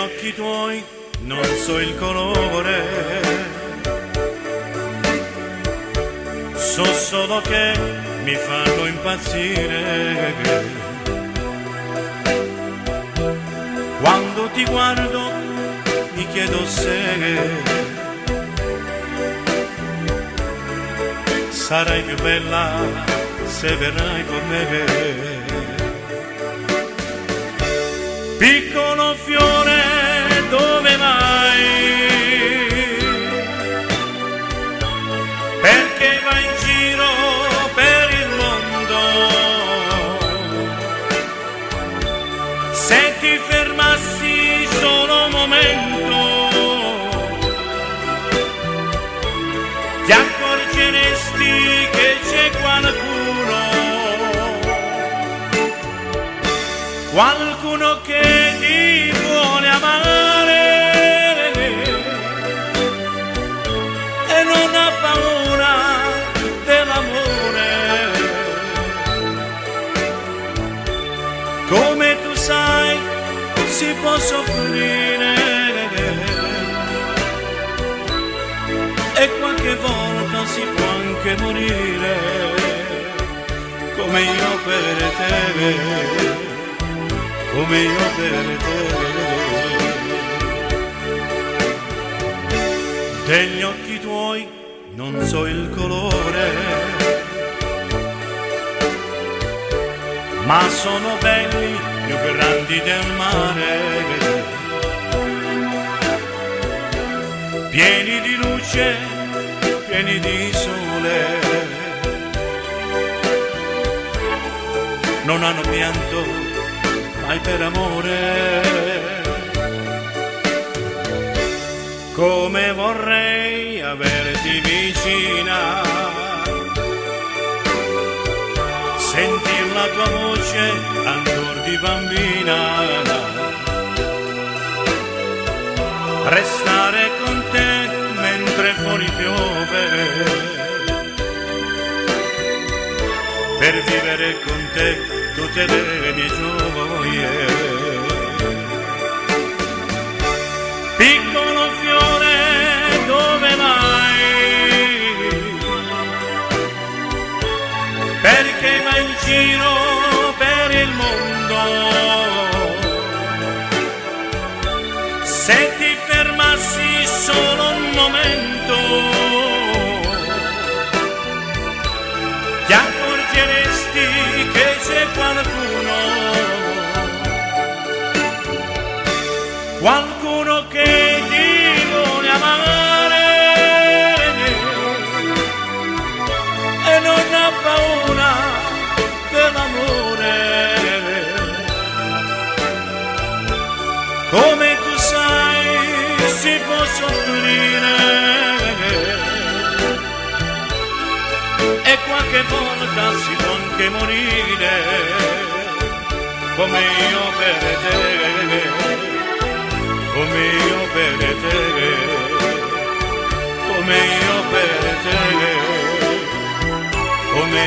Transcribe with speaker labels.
Speaker 1: occhi tuoi non so il colore, so solo che mi fanno impazzire. Quando ti guardo mi chiedo se sarai più bella se verrai con me. Piccolo fiore, dove vai? Perché vai in giro per il mondo? Se ti fermassi solo un momento, ti accorgeresti che c'è qualcuno che ti vuole amare e non ha paura dell'amore. Come tu sai, si può soffrire e qualche volta si può anche morire, come io per te, come io per te. Degli occhi tuoi non so il colore, ma sono belli, più grandi del mare, pieni di luce, pieni di sole, non hanno pianto mai per amore. Come vorrei averti vicina, sentir la tua voce ancor di bambina, restare con te mentre fuori piove, per vivere con te tutte le mie gioie. Piccolo fiore, dove vai? Perché vai in giro per il mondo? Se ti fermassi solo un momento, ti accorgeresti che c'è qualcuno che ti vuole amare e non ha paura dell'amore. Come tu sai, si può soffrire e qualche volta si può anche morire, come io per te, come io per te, come io per te, come